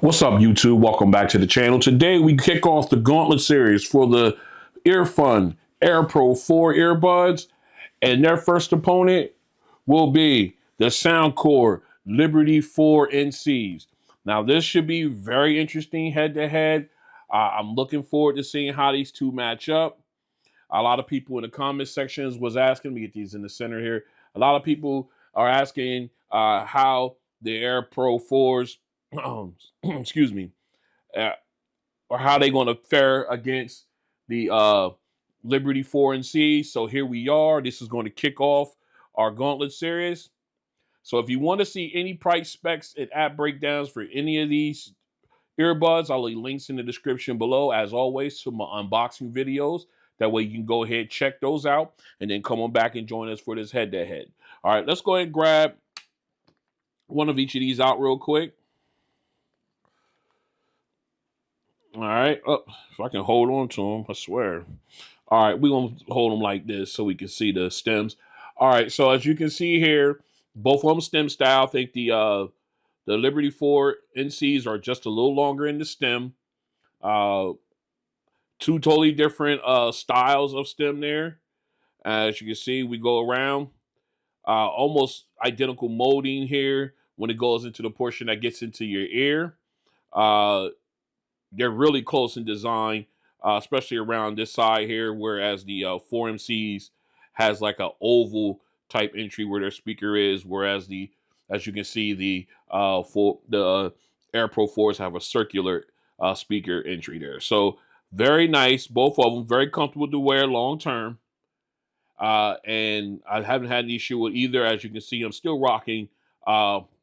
What's up, YouTube? Welcome back to the channel. Today we kick off the Gauntlet Series for the Earfun Air Pro 4 earbuds, and their first opponent will be the Soundcore Liberty 4 NCs. Now, this should be very interesting head-to-head. I'm looking forward to seeing how these two match up. A lot of people in the comment sections was asking, me get these in the center here. A lot of people are asking how the Air Pro 4s excuse me, or how they going to fare against the Liberty 4 NC. So here we are. This is going to kick off our Gauntlet Series. So if you want to see any price specs and app breakdowns for any of these earbuds, I'll leave links in the description below, as always, to my unboxing videos. That way you can go ahead, check those out, and then come on back and join us for this head-to-head. All right, let's go ahead and grab one of each of these out real quick. All right, if I can hold on to them, I swear. All right, we're going to hold them like this so we can see the stems. All right, so as you can see here, both of them stem style. I think the Liberty 4 NCs are just a little longer in the stem. Two totally different styles of stem there. As you can see, we go around. Almost identical molding here when it goes into the portion that gets into your ear. They're really close in design, especially around this side here, whereas the 4MCs has like an oval type entry where their speaker is, whereas as you can see, the Air Pro 4s have a circular speaker entry there. So very nice, both of them, very comfortable to wear long term. And I haven't had an issue with either. As you can see, I'm still rocking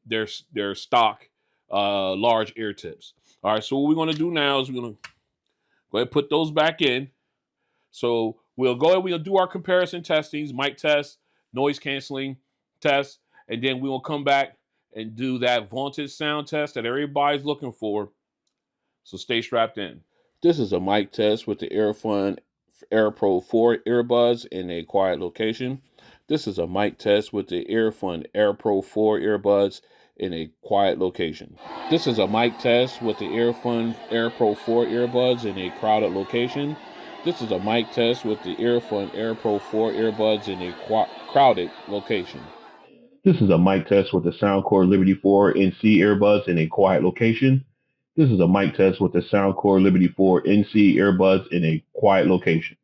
their stock large ear tips. All right, so what we're going to do now is we're going to go ahead and put those back in. So we'll do our comparison testings, mic test, noise canceling test, and then we will come back and do that vaunted sound test that everybody's looking for. So stay strapped in. This is a mic test with the Earfun Air Pro 4 earbuds in a quiet location. This is a mic test with the Earfun Air Pro 4 earbuds in a quiet location. This is a mic test with the Earfun Air Pro 4 earbuds in a crowded location. This is a mic test with the Earfun Air Pro 4 earbuds in a crowded location. This is a mic test with the Soundcore Liberty 4 NC earbuds in a quiet location. This is a mic test with the Soundcore Liberty 4 NC earbuds in a quiet location.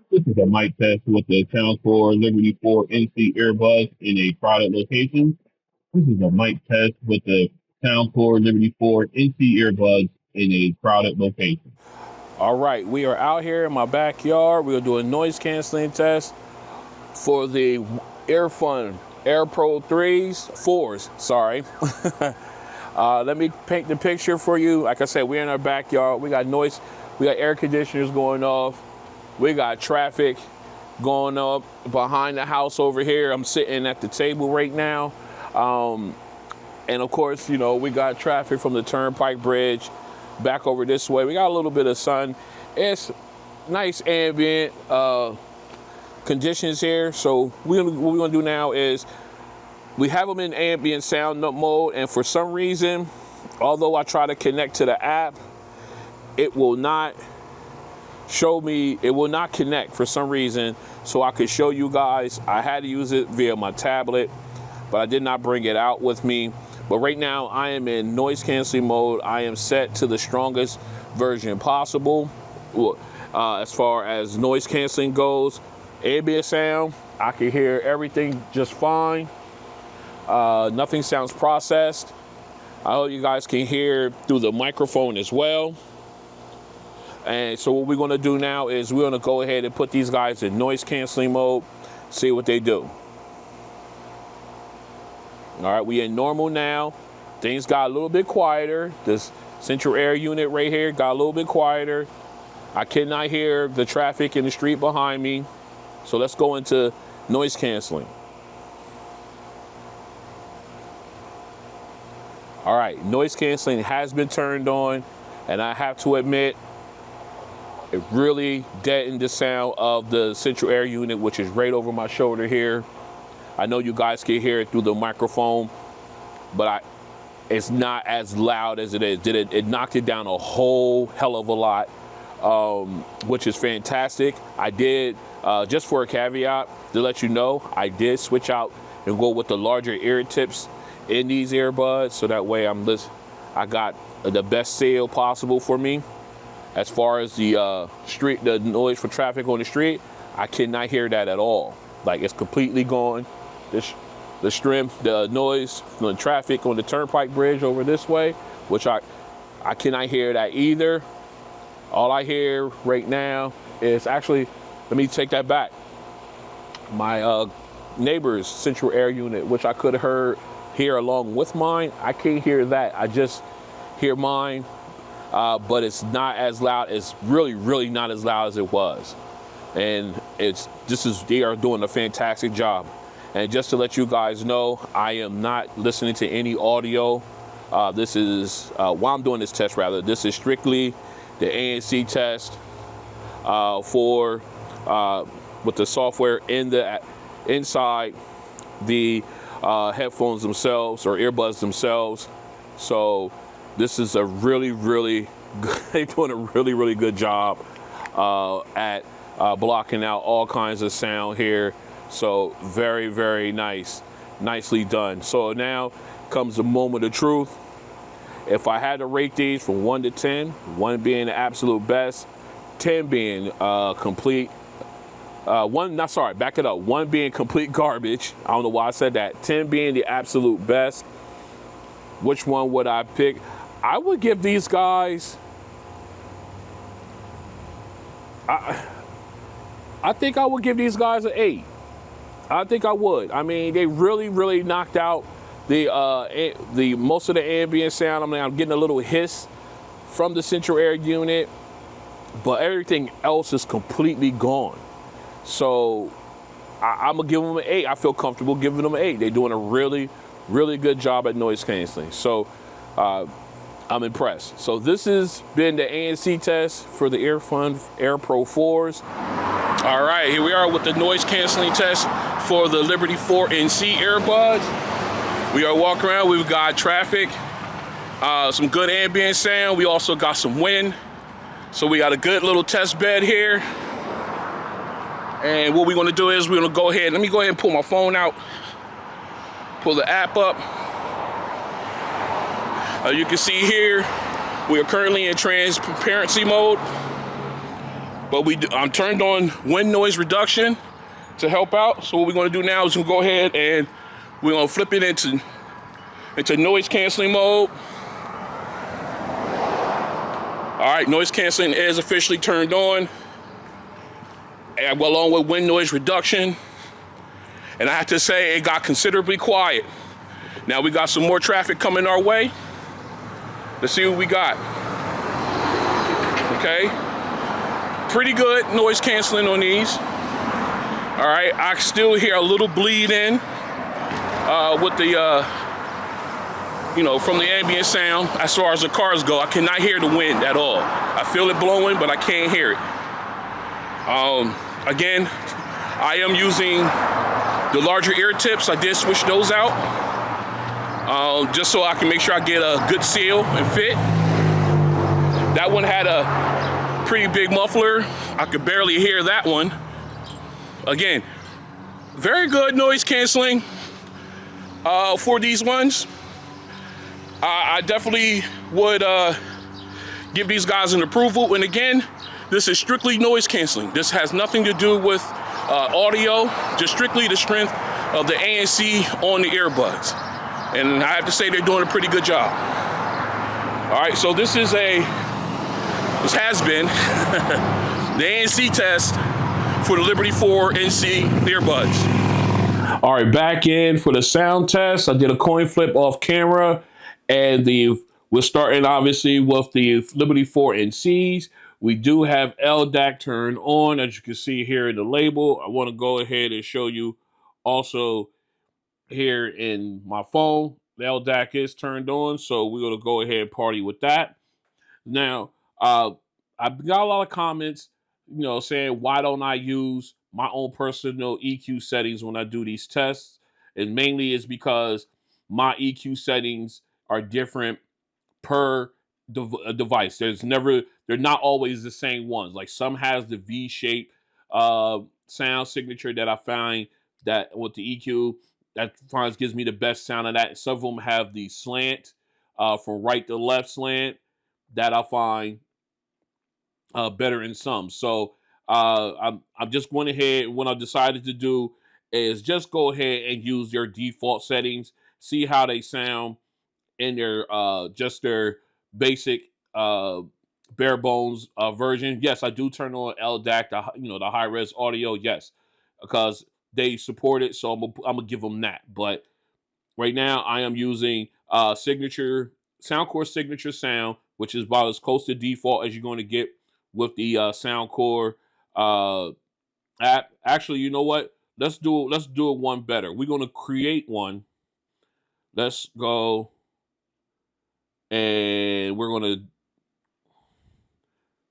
This is a mic test with the Soundcore Liberty 4 NC earbuds in a crowded location. This is a mic test with the Soundcore Liberty 4 NC earbuds in a crowded location. All right, we are out here in my backyard. We'll do a noise canceling test for the Earfun Air Pro 4s, sorry. Let me paint the picture for you. Like I said, we're in our backyard. We got noise, we got air conditioners going off. We got traffic going up behind the house over here. I'm sitting at the table right now. And of course, you know, we got traffic from the Turnpike Bridge back over this way. We got a little bit of sun. It's nice ambient conditions here. So what we're gonna do now is we have them in ambient sound mode, and for some reason, although I try to connect to the app, it will not show me, it will not connect for some reason. So I could show you guys, I had to use it via my tablet, but I did not bring it out with me. But right now I am in noise canceling mode. I am set to the strongest version possible. As far as noise canceling goes, ambient sound, I can hear everything just fine. Nothing sounds processed. I hope you guys can hear through the microphone as well. And so what we're gonna do now is we're gonna go ahead and put these guys in noise canceling mode, see what they do. All right, we in normal now. Things got a little bit quieter. This central air unit right here got a little bit quieter. I cannot hear the traffic in the street behind me. So let's go into noise canceling. All right, noise canceling has been turned on, and I have to admit, it really deadened the sound of the central air unit, which is right over my shoulder here. I know you guys can hear it through the microphone, but it's not as loud as it is. It knocked it down a whole hell of a lot, which is fantastic. I did, just for a caveat, to let you know, I did switch out and go with the larger ear tips in these earbuds, so that way I got the best sale possible for me. As far as the the noise for traffic on the street, I cannot hear that at all. Like, it's completely gone. The noise from the traffic on the turnpike bridge over this way, which I cannot hear that either. All I hear right now is actually, let me take that back. My neighbor's central air unit, which I could have hear along with mine, I can't hear that. I just hear mine, but it's not as loud. It's really, really not as loud as it was. And they are doing a fantastic job. And just to let you guys know, I am not listening to any audio. This is, while I'm doing this test rather, this is strictly the ANC test with the software inside the headphones themselves or earbuds themselves. So this is a really, really good, they're doing a really, really good job at blocking out all kinds of sound here. So very, very nicely done. So now comes the moment of truth. If I had to rate these from 1 to 10, 1 being the absolute best, 10 being complete, 1 being complete garbage. I don't know why I said that. 10 being the absolute best. Which one would I pick? I would give these guys, I think I would give these guys an 8. I think I would. I mean, they really, really knocked out the most of the ambient sound. I mean, I'm getting a little hiss from the central air unit, but everything else is completely gone. So I'm gonna give them an 8. I feel comfortable giving them an 8. They're doing a really, really good job at noise canceling. So I'm impressed. So this has been the ANC test for the Earfun Air Pro 4s. All right, here we are with the noise canceling test for the Liberty 4 NC earbuds. We are walking around, we've got traffic, some good ambient sound. We also got some wind. So we got a good little test bed here. And what we're gonna do is we're gonna go ahead, let me go ahead and pull my phone out, pull the app up. You can see here, we are currently in transparency mode, but I'm turned on wind noise reduction to help out. So what we're gonna do now is we'll go ahead and we're gonna flip it into noise canceling mode. All right, noise canceling is officially turned on, and along with wind noise reduction. And I have to say, it got considerably quiet. Now we got some more traffic coming our way. Let's see what we got. Okay, pretty good noise canceling on these. All right, I still hear a little bleed in with the, from the ambient sound. As far as the cars go, I cannot hear the wind at all. I feel it blowing, but I can't hear it. Again, I am using the larger ear tips. I did switch those out just so I can make sure I get a good seal and fit. That one had a pretty big muffler. I could barely hear that one. Again, very good noise canceling for these ones. I definitely would give these guys an approval. And again, this is strictly noise canceling. This has nothing to do with audio, just strictly the strength of the ANC on the earbuds. And I have to say they're doing a pretty good job. All right, so this has been the ANC test for the Liberty 4 NC earbuds. All right, back in for the sound test. I did a coin flip off camera, and we're starting obviously with the Liberty 4 NCs. We do have LDAC turned on, as you can see here in the label. I want to go ahead and show you also here in my phone. The LDAC is turned on, so we're going to go ahead and party with that. Now, I've got a lot of comments, saying why don't I use my own personal EQ settings when I do these tests? And mainly it's because my EQ settings are different per device. They're not always the same ones. Like some has the V shape sound signature that I find that with the EQ that finds gives me the best sound of that. Some of them have the slant from right to left slant that I find better in some. So I'm just going ahead. What I decided to do is just go ahead and use their default settings, see how they sound in their just their basic bare bones version. Yes, I do turn on LDAC, the high res audio. Yes, because they support it, so I'm gonna give them that. But right now, I am using signature Soundcore signature sound, which is about as close to default as you're going to get with the Soundcore app. Actually, you know what? Let's do it one better. We're going to create one. Let's go and we're going to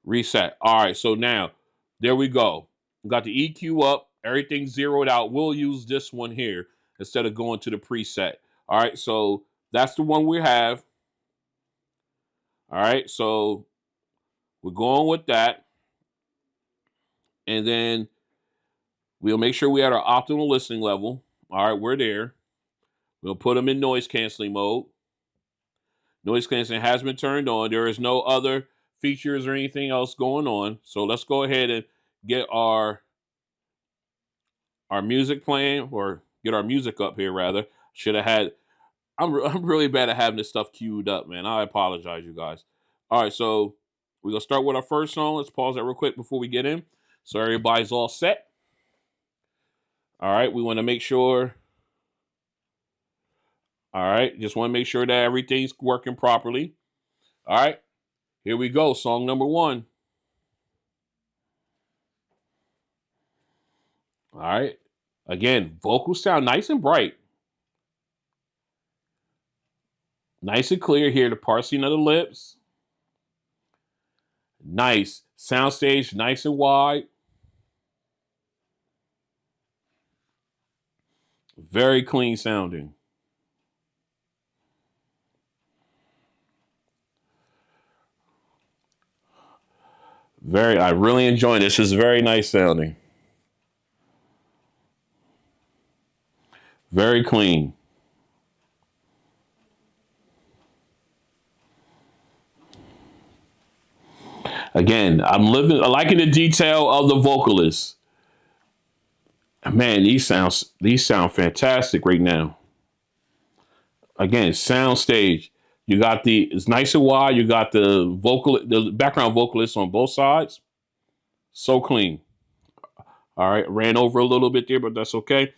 reset. All right, so now there we go. We got the EQ up, everything zeroed out. We'll use this one here instead of going to the preset. All right, so that's the one we have. All right, so we're going with that. And then we'll make sure we at our optimal listening level. All right, we're there. We'll put them in noise canceling mode. Noise canceling has been turned on. There is no other features or anything else going on. So let's go ahead and get our music playing, or get our music up here rather. Should have had I'm really bad at having this stuff queued up, man. I apologize, you guys. All right, so we're gonna start with our first song. Let's pause that real quick before we get in. So everybody's all set. All right, we want to make sure. All right, just want to make sure that everything's working properly. All right, here we go. Song number 1. All right, again, vocals sound nice and bright, nice and clear here. The parsing of the lips, nice soundstage, nice and wide, very clean sounding. I really enjoy this. It's very nice sounding. Very clean. Again, I'm liking the detail of the vocalists. Man, these sound fantastic right now. Again, sound stage. You got it's nice and wide. You got the background vocalists on both sides. So clean. All right, ran over a little bit there, but that's okay.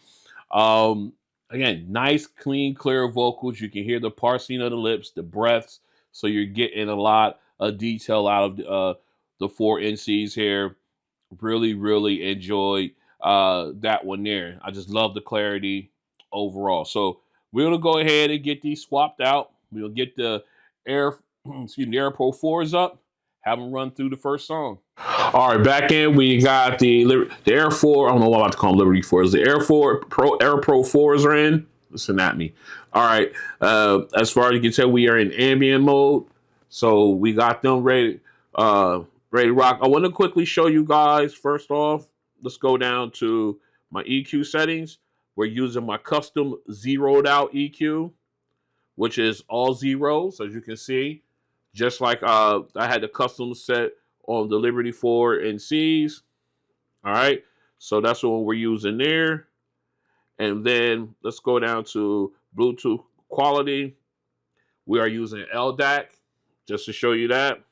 Um, Again, nice, clean, clear vocals. You can hear the parsing of the lips, the breaths. So you're getting a lot of detail out of the 4 NCs here. Really, really enjoyed that one there. I just love the clarity overall. So we're gonna go ahead and get these swapped out. We'll get the Air, the Air Pro 4s up. Have them run through the first song. All right, back in we got the Air 4. I don't know what I'm about to call them Liberty 4s. The Air Pro 4s are in. Listen at me. All right. As far as you can tell, we are in ambient mode. So we got them ready to rock. I want to quickly show you guys, first off, let's go down to my EQ settings. We're using my custom zeroed out EQ, which is all zeros, as you can see. Just like I had the custom set on the Liberty 4 NCs. All right. So that's what we're using there. And then let's go down to Bluetooth quality. We are using LDAC, just to show you that.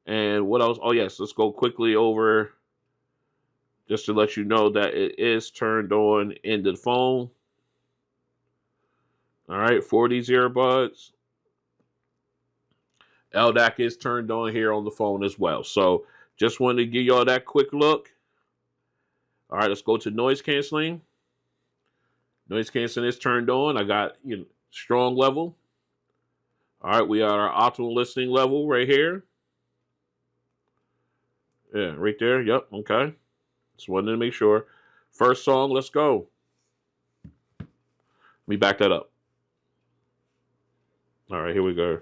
And what else? Oh, yes. Let's go quickly over just to let you know that it is turned on in the phone. All right. For these earbuds. LDAC is turned on here on the phone as well. So just wanted to give y'all that quick look. All right. Let's go to noise canceling. Noise canceling is turned on. I got strong level. All right. We are our optimal listening level right here. Yeah, right there. Yep. Okay. Just wanted to make sure. First song, let's go. Let me back that up. All right, here we go.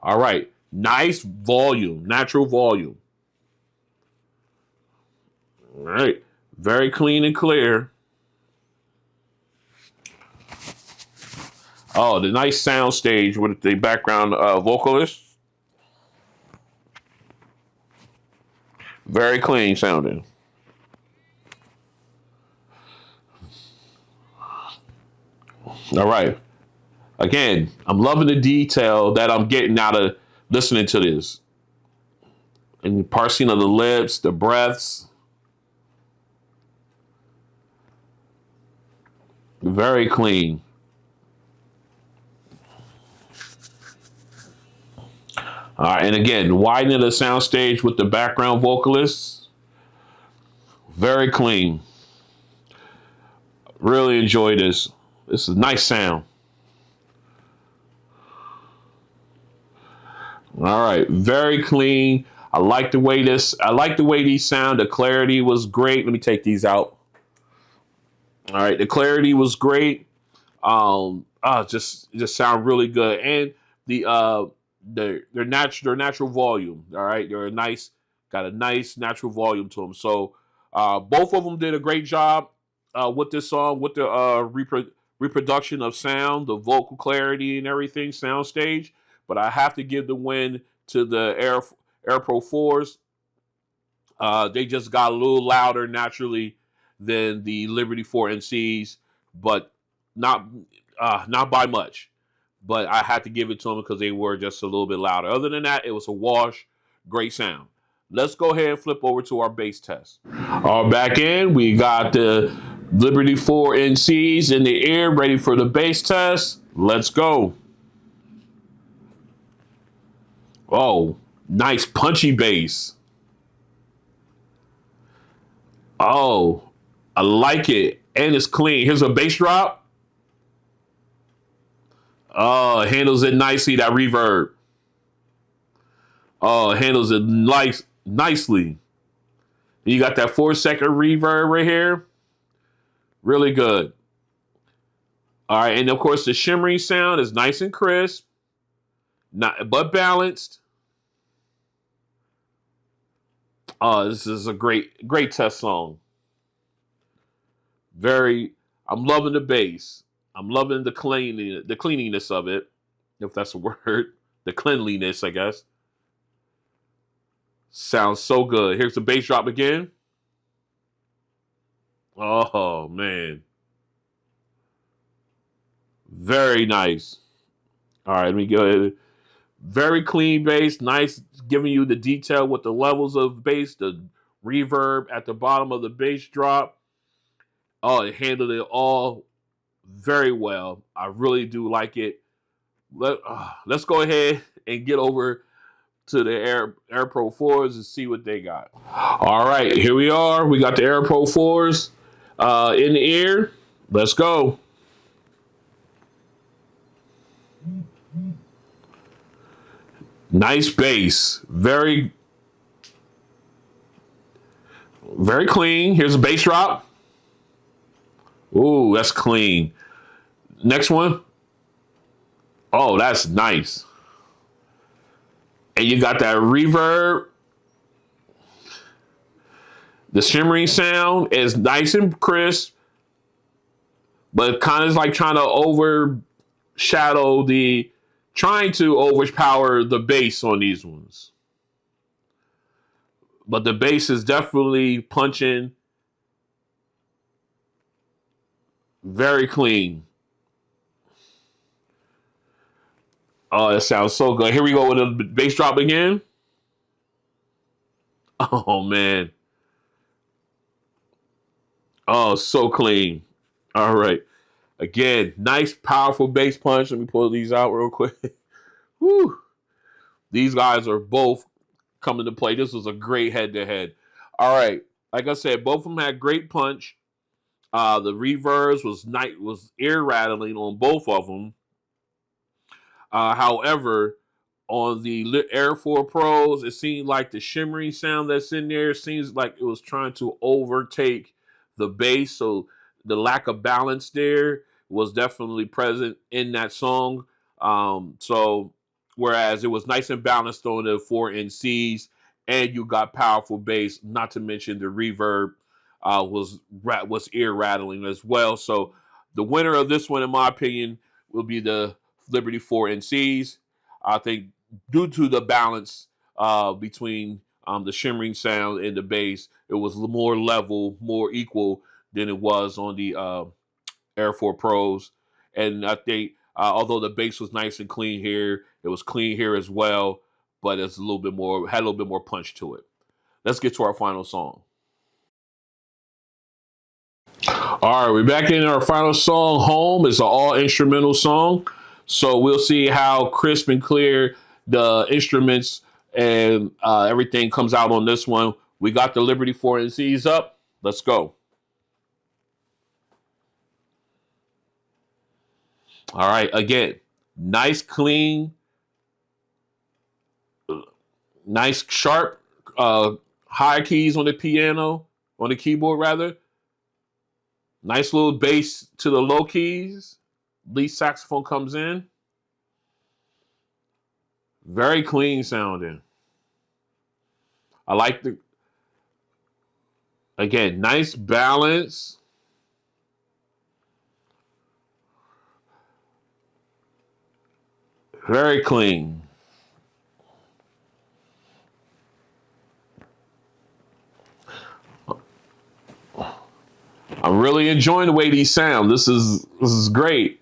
All right, nice volume, natural volume. All right, very clean and clear. Oh, the nice sound stage with the background vocalist. Very clean sounding. All right. Again, I'm loving the detail that I'm getting out of listening to this. And the parsing of the lips, the breaths. Very clean. All right, and again, widening the soundstage with the background vocalists. Very clean. Really enjoy this. This is a nice sound. All right, very clean. I like the way these sound. The clarity was great. Let me take these out. All right, the clarity was great. Just sound really good, and the their natural volume. All right, they're got a nice natural volume to them. So both of them did a great job with this song, with the reproduction of sound, the vocal clarity, and everything, sound stage. But I have to give the win to the Air Pro 4s. They just got a little louder naturally than the Liberty 4 NCs, but not not by much. But I had to give it to them because they were just a little bit louder. Other than that, it was a wash. Great sound. Let's go ahead and flip over to our bass test. Back in, we got the Liberty 4 NCs in the ear, ready for the bass test. Let's go. Oh, nice punchy bass. Oh, I like it. And it's clean. Here's a bass drop. Oh, it handles it nicely, that reverb. Oh, it handles it nicely. You got that 4-second reverb right here. Really good. All right, and of course the shimmering sound is nice and crisp, but balanced. Oh, this is a great test song. I'm loving the bass. I'm loving the cleanliness of it, if that's a word. The cleanliness, I guess. Sounds so good. Here's the bass drop again. Oh, man. Very nice. All right, let me go. Very clean bass. Nice, giving you the detail with the levels of bass, the reverb at the bottom of the bass drop. Oh, it handled it all very well. I really do like it. Let's go ahead and get over to the Air Pro 4s and see what they got. All right, here we are. We got the Air Pro 4s in the ear. Let's go. Nice bass. Very clean. Here's a bass drop. Ooh, that's clean. Next one. Oh, that's nice. And you got that reverb. The shimmering sound is nice and crisp, but kind of like trying to overpower the bass on these ones. But the bass is definitely punching. Very clean. Oh, that sounds so good. Here we go with the bass drop again. Oh, man. Oh, so clean. All right. Again, nice, powerful bass punch. Let me pull these out real quick. Whew. These guys are both coming to play. This was a great head-to-head. All right. Like I said, both of them had great punch. The reverbs was ear-rattling on both of them. However, on the Air 4 Pros, it seemed like the shimmering sound that's in there seems like it was trying to overtake the bass. So the lack of balance there was definitely present in that song. So whereas it was nice and balanced on the 4 NCs, and you got powerful bass, not to mention the reverb was ear rattling as well. So the winner of this one, in my opinion, will be the Liberty 4 NCs. I think due to the balance between the shimmering sound and the bass, it was more level, more equal than it was on the Air 4 Pros. And I think, although the bass was nice and clean here, it was clean here as well, but it's a little bit more, had a little bit more punch to it. Let's get to our final song. All right, we're back in our final song, Home. It's an all instrumental song. So we'll see how crisp and clear the instruments and everything comes out on this one. We got the Liberty 4 NCs up. Let's go. All right, again, nice, clean, nice, sharp, high keys on the piano, on the keyboard rather. Nice little bass to the low keys. Lead saxophone comes in. Very clean sounding. I like again, nice balance. Very clean. I'm really enjoying the way these sound. This is great.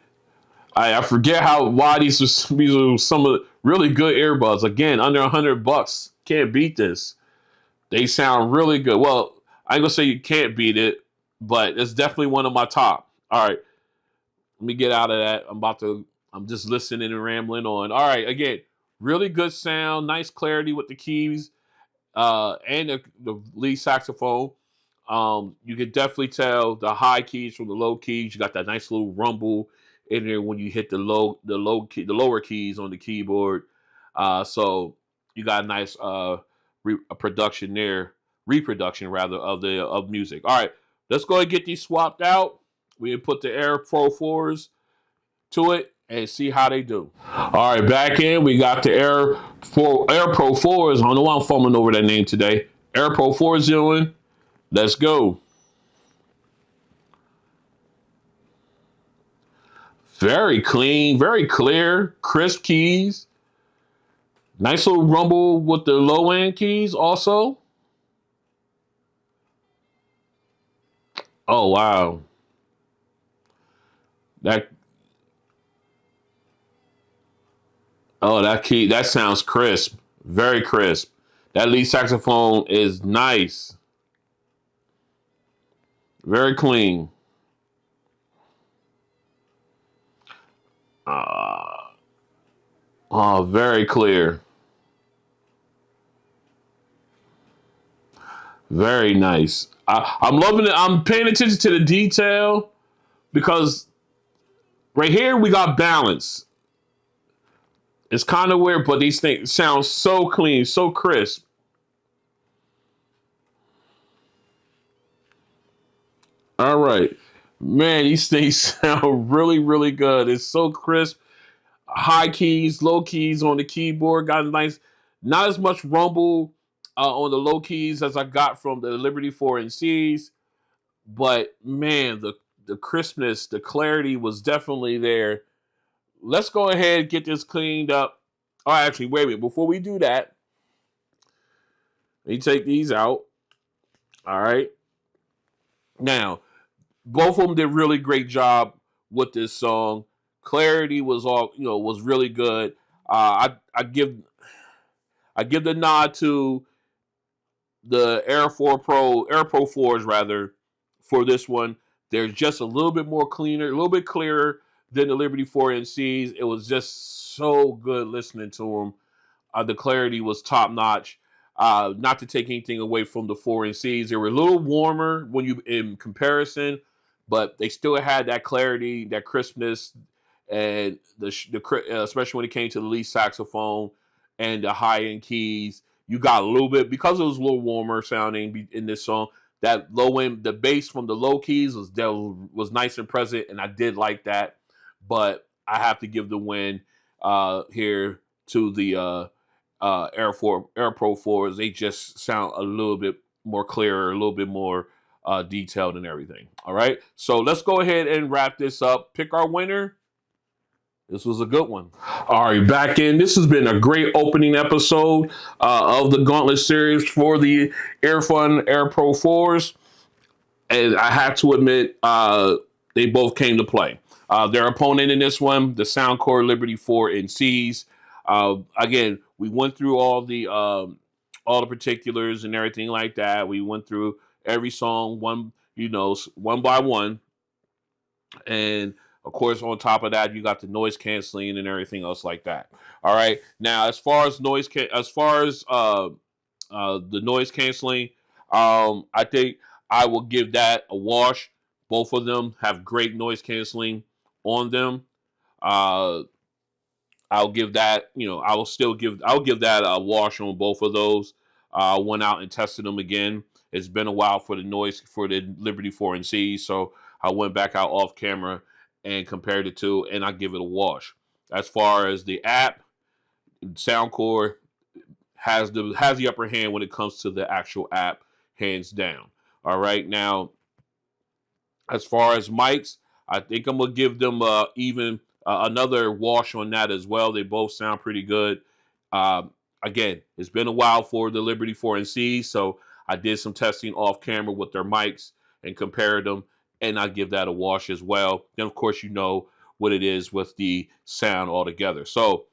I forget why these are some of the really good earbuds. Again, under $100, can't beat this. They sound really good. Well, I ain't gonna say you can't beat it, but it's definitely one of my top. All right, let me get out of that. I'm just listening and rambling on. All right, again, really good sound, nice clarity with the keys, and the lead saxophone. You can definitely tell the high keys from the low keys. You got that nice little rumble in there when you hit the lower keys on the keyboard. So you got a nice production there, reproduction rather of music. All right, let's go and get these swapped out. We put the Air Pro 4s to it and see how they do. All right, back in, we got the Air Pro 4s. I don't know why I'm fumbling over that name today. Air Pro 4s doing. Let's go. Very clean, very clear, crisp keys. Nice little rumble with the low end keys also. Oh, wow. That that sounds crisp. Very crisp. That lead saxophone is nice. Very clean. Very clear. Very nice. I'm loving it. I'm paying attention to the detail because right here we got balance. It's kind of weird, but these things sound so clean, so crisp. All right. Man, these things sound really, really good. It's so crisp. High keys, low keys on the keyboard. Got a nice, not as much rumble on the low keys as I got from the Liberty 4 NCs. But man, the crispness, the clarity was definitely there. Let's go ahead and get this cleaned up. Oh, actually, wait a minute. Before we do that, let me take these out. All right. Now, both of them did really great job with this song. Clarity was was really good. I give the nod to the Air Pro 4s rather for this one. They're just a little bit more cleaner, a little bit clearer than the Liberty 4 NCs. It was just so good listening to them. The clarity was top notch. Not to take anything away from the 4 NCs, they were a little warmer when you in comparison, but they still had that clarity, that crispness, and especially when it came to the lead saxophone and the high end keys. You got a little bit because it was a little warmer sounding in this song. That low end, the bass from the low keys was nice and present, and I did like that. But I have to give the win here to the Air Pro 4s. They just sound a little bit more clearer, a little bit more detailed and everything. All right, so let's go ahead and wrap this up. Pick our winner. This was a good one. All right, back in. This has been a great opening episode of the Gauntlet Series for the Earfun Air Pro 4s. And I have to admit, they both came to play. Their opponent in this one, the Soundcore Liberty 4 NCs. Again, we went through all the particulars and everything like that. We went through every song one by one, and of course, on top of that, you got the noise canceling and everything else like that. All right. Now, as far as the noise canceling, I think I will give that a wash. Both of them have great noise canceling on them. Uh, I'll give that, I'll give that a wash on both of those. Went out and tested them again. It's been a while for the Liberty 4 NC, so I went back out off camera and compared the two, and I give it a wash. As far as the app, Soundcore has the upper hand when it comes to the actual app, hands down. All right, now as far as mics, I think I'm gonna give them even another wash on that as well. They both sound pretty good. Again, it's been a while for the Liberty 4 NC, so I did some testing off camera with their mics and compared them, and I give that a wash as well. Then, of course, you know what it is with the sound altogether. So,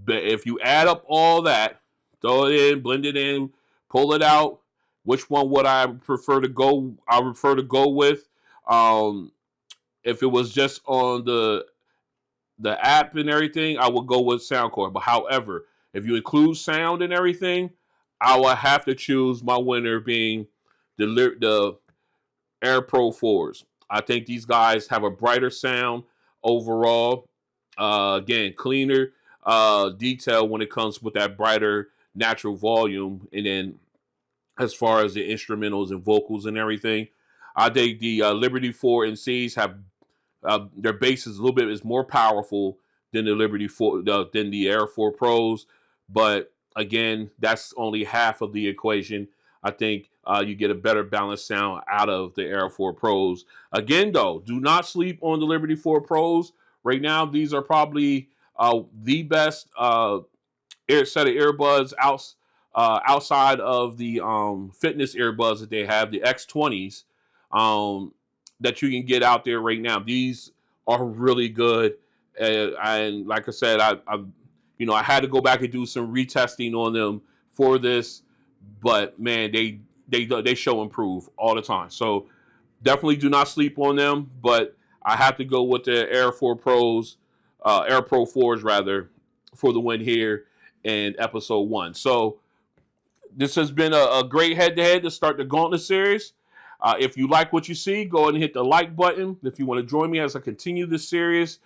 if you add up all that, throw it in, blend it in, pull it out. Which one would I prefer to go? I prefer to go with. If it was just on the app and everything, I would go with Soundcore. But however, if you include sound and everything, I will have to choose my winner being the Air Pro 4s. I think these guys have a brighter sound overall. Again, cleaner detail when it comes with that brighter natural volume. And then as far as the instrumentals and vocals and everything, I think the Liberty 4 NCs have their bass is a little bit is more powerful than the Liberty 4 than the Air 4 Pros, but again, that's only half of the equation. I think you get a better balanced sound out of the Air 4 Pros. Again, though, do not sleep on the Liberty 4 Pros. Right now, these are probably the best set of earbuds outside of the fitness earbuds that they have, the X20s, that you can get out there right now. These are really good, and like I said, I had to go back and do some retesting on them for this, but man, they show improve all the time. So definitely do not sleep on them. But I have to go with the Air 4 Pros, Air Pro 4s rather, for the win here in episode 1. So this has been a great head-to-head to start the Gauntlet Series. If you like what you see, go ahead and hit the like button. If you want to join me as I continue this series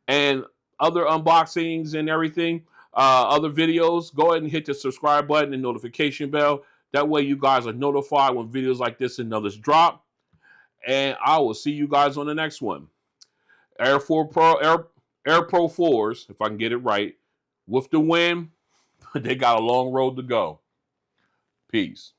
and other unboxings and everything, other videos, go ahead and hit the subscribe button and notification bell. That way you guys are notified when videos like this and others drop. And I will see you guys on the next one. Air Pro 4s, if I can get it right, with the win. They got a long road to go. Peace.